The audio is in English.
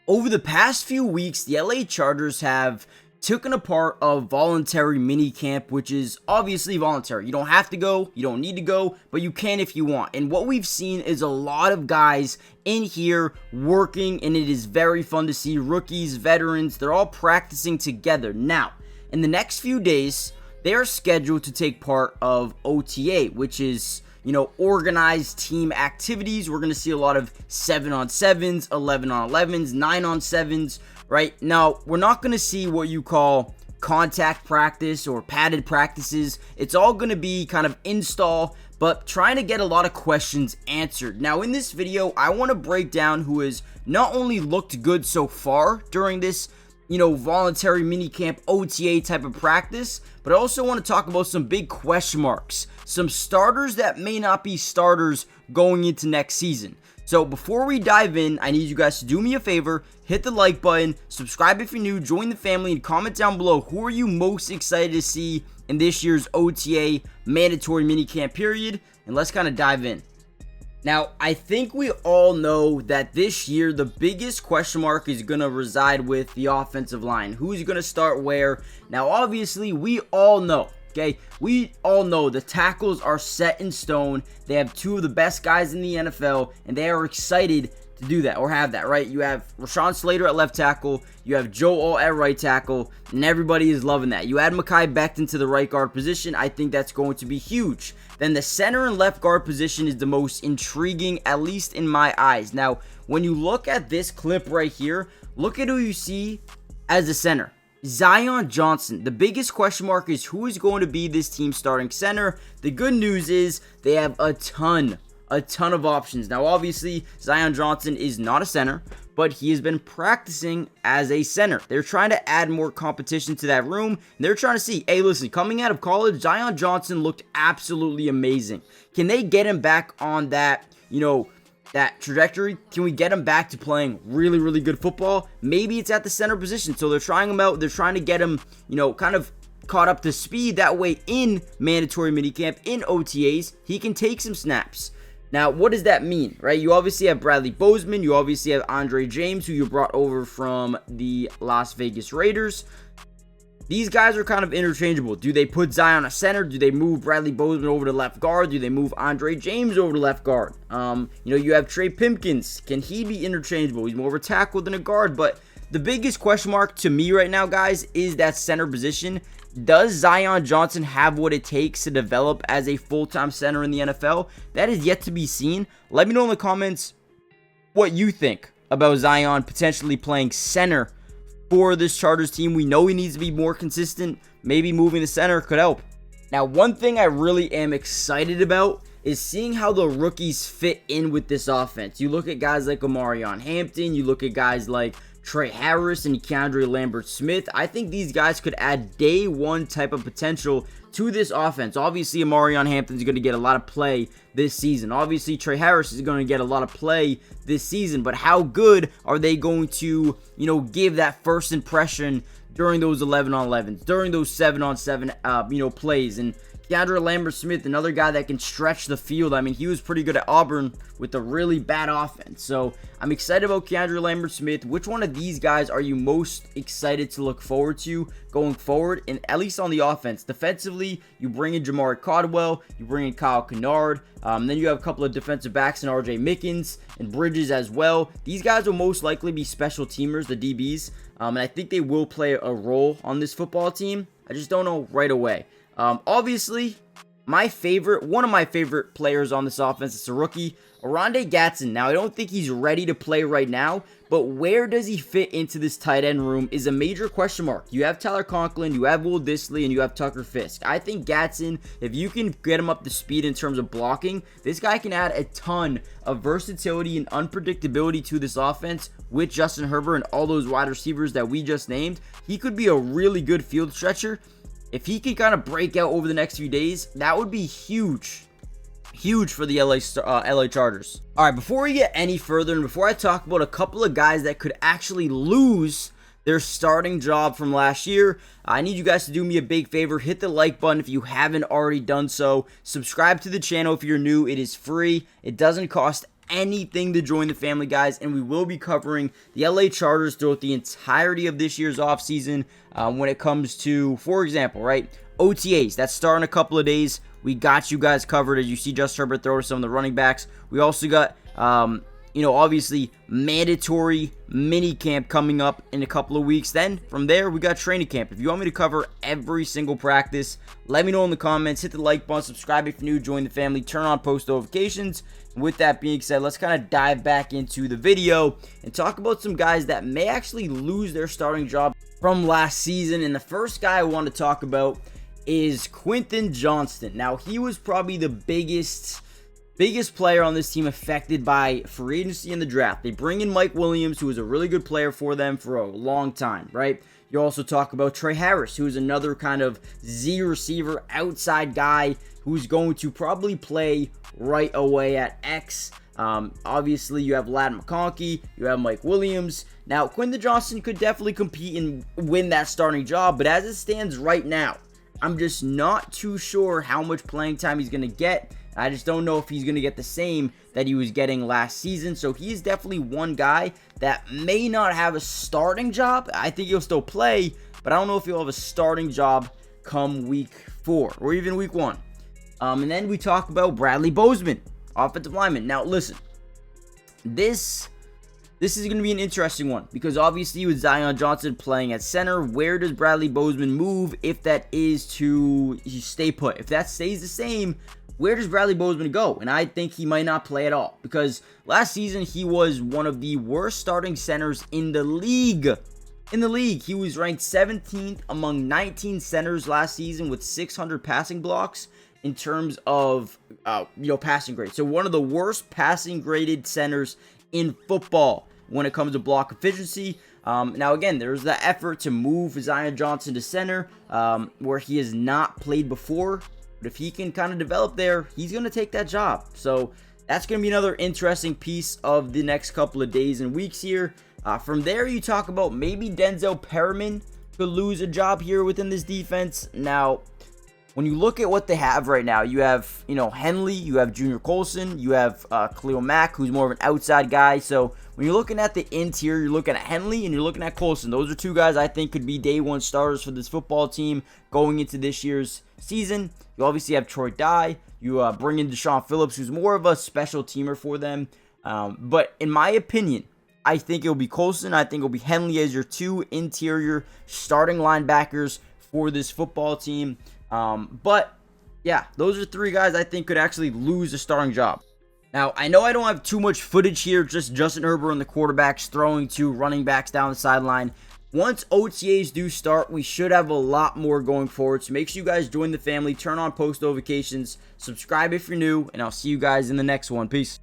Over the past few weeks, the LA Chargers have taken a part of voluntary minicamp, which is obviously voluntary. You don't have to go, you don't need to go, but you can if you want. And what we've seen is a lot of guys in here working, and it is very fun to see. Rookies, veterans, they're all practicing together. Now, in the next few days, they are scheduled to take part of OTA, which is organized team activities. We're going to see a lot of 7-on-7s, 11-on-11s, 9-on-7s, right? Now, we're not going to see what you call contact practice or padded practices. It's all going to be kind of install, but trying to get a lot of questions answered. Now, in this video, I want to break down who has not only looked good so far during this voluntary minicamp OTA type of practice, but I also want to talk about some big question marks, some starters that may not be starters going into next season. So before we dive in, I need you guys to do me a favor, hit the like button, subscribe if you're new, join the family, and comment down below who are you most excited to see in this year's OTA mandatory minicamp period, and let's kind of dive in. Now, I think we all know that this year, the biggest question mark is going to reside with the offensive line. Who's going to start where? Now, obviously, we all know, okay? We all know the tackles are set in stone. They have two of the best guys in the NFL, and they are excited to do that or have that, right? You have Rashawn Slater at left tackle, you have Joe Alt at right tackle, and everybody is loving that. You add Mekhi Becton to the right guard position, I think that's going to be huge. Then the center and left guard position is the most intriguing, at least in my eyes. Now, when you look at this clip right here, look at who you see as the center. Zion Johnson. The biggest question mark is who is going to be this team's starting center. The good news is they have a ton of options. Now, obviously, Zion Johnson is not a center, but he has been practicing as a center. They're trying to add more competition to that room. And they're trying to see, hey, listen, coming out of college, Zion Johnson looked absolutely amazing. Can they get him back on that, that trajectory? Can we get him back to playing really, really good football? Maybe it's at the center position. So they're trying him out. They're trying to get him, kind of caught up to speed. That way, in mandatory minicamp, in OTAs, he can take some snaps. Now, what does that mean, right? You obviously have Bradley Bozeman. You obviously have Andre James, who you brought over from the Las Vegas Raiders. These guys are kind of interchangeable. Do they put Zion at center? Do they move Bradley Bozeman over to left guard? Do they move Andre James over to left guard? You have Trey Pipkins. Can he be interchangeable? He's more of a tackle than a guard, but the biggest question mark to me right now, guys, is that center position. Does Zion Johnson have what it takes to develop as a full-time center in the NFL? That is yet to be seen. Let me know in the comments what you think about Zion potentially playing center for this Chargers team. We know he needs to be more consistent. Maybe moving to center could help. Now, one thing I really am excited about is seeing how the rookies fit in with this offense. You look at guys like Omarion Hampton. You look at guys like Trey Harris and Keandre Lambert-Smith. I think these guys could add day one type of potential to this offense. Obviously, Omarion Hampton is going to get a lot of play this season. Obviously, Trey Harris is going to get a lot of play this season. But how good are they going to, give that first impression during those 11-on-11s, during those 7-on-7, plays? And Keandre Lambert-Smith, another guy that can stretch the field. I mean, he was pretty good at Auburn with a really bad offense. So I'm excited about Keandre Lambert-Smith. Which one of these guys are you most excited to look forward to going forward? And at least on the offense. Defensively, you bring in Jamari Caldwell, you bring in Kyle Kennard. Then you have a couple of defensive backs in RJ Mickens and Bridges as well. These guys will most likely be special teamers, the DBs. And I think they will play a role on this football team. I just don't know right away. Obviously, one of my favorite players on this offense is a rookie, Oronde Gadsden. Now, I don't think he's ready to play right now, but where does he fit into this tight end room is a major question mark. You have Tyler Conklin, you have Will Dissly, and you have Tucker Fisk. I think Gadsden, if you can get him up to speed in terms of blocking, this guy can add a ton of versatility and unpredictability to this offense with Justin Herbert and all those wide receivers that we just named. He could be a really good field stretcher. If he can kind of break out over the next few days, that would be huge. Huge for the LA Chargers. All right, before we get any further and before I talk about a couple of guys that could actually lose their starting job from last year, I need you guys to do me a big favor. Hit the like button if you haven't already done so. Subscribe to the channel if you're new. It is free. It doesn't cost anything to join the family, guys, and we will be covering the LA Chargers throughout the entirety of this year's offseason when it comes to, for example, right, OTAs. That's starting a couple of days. We got you guys covered as you see Justin Herbert throw to some of the running backs. We also got, obviously mandatory mini camp coming up in a couple of weeks. Then from there, we got training camp. If you want me to cover every single practice, let me know in the comments. Hit the like button, subscribe if you're new, join the family, turn on post notifications. And with that being said, let's kind of dive back into the video and talk about some guys that may actually lose their starting job from last season. And the first guy I want to talk about is Quentin Johnston. Now, he was probably the biggest player on this team affected by free agency in the draft. They bring in Mike Williams, who was a really good player for them for a long time, right? You also talk about Trey Harris, who's another kind of Z receiver, outside guy who's going to probably play right away at X. Obviously, you have Ladd McConkey, you have Mike Williams. Now, Quentin Johnston could definitely compete and win that starting job, but as it stands right now, I'm just not too sure how much playing time he's going to get. I just don't know if he's going to get the same that he was getting last season. So he's definitely one guy that may not have a starting job. I think he'll still play, but I don't know if he'll have a starting job come week 4 or even week 1. And then we talk about Bradley Bozeman, offensive lineman. Now, listen, this is going to be an interesting one because obviously with Zion Johnson playing at center, where does Bradley Bozeman move if that is to stay put? If that stays the same, where does Bradley Bozeman go? And I think he might not play at all because last season he was one of the worst starting centers in the league. He was ranked 17th among 19 centers last season with 600 passing blocks in terms of passing grade. So one of the worst passing graded centers in football when it comes to block efficiency. Now again, there's the effort to move Zion Johnson to center where he has not played before. But if he can kind of develop there, he's going to take that job. So that's going to be another interesting piece of the next couple of days and weeks here. From there, you talk about maybe Denzel Perriman could lose a job here within this defense. Now, when you look at what they have right now, you have, Henley, you have Junior Colson, you have Khalil Mack, who's more of an outside guy. So when you're looking at the interior, you're looking at Henley and you're looking at Colson. Those are two guys I think could be day one starters for this football team going into this year's season. You obviously have Troy Dye. You bring in Deshaun Phillips, who's more of a special teamer for them. But in my opinion, I think it'll be Colson. I think it'll be Henley as your two interior starting linebackers for this football team. But yeah, those are three guys I think could actually lose a starting job. Now, I know I don't have too much footage here, just Justin Herbert and the quarterbacks throwing to running backs down the sideline. Once OTAs do start, we should have a lot more going forward. So make sure you guys join the family, turn on post notifications, subscribe if you're new, and I'll see you guys in the next one. Peace.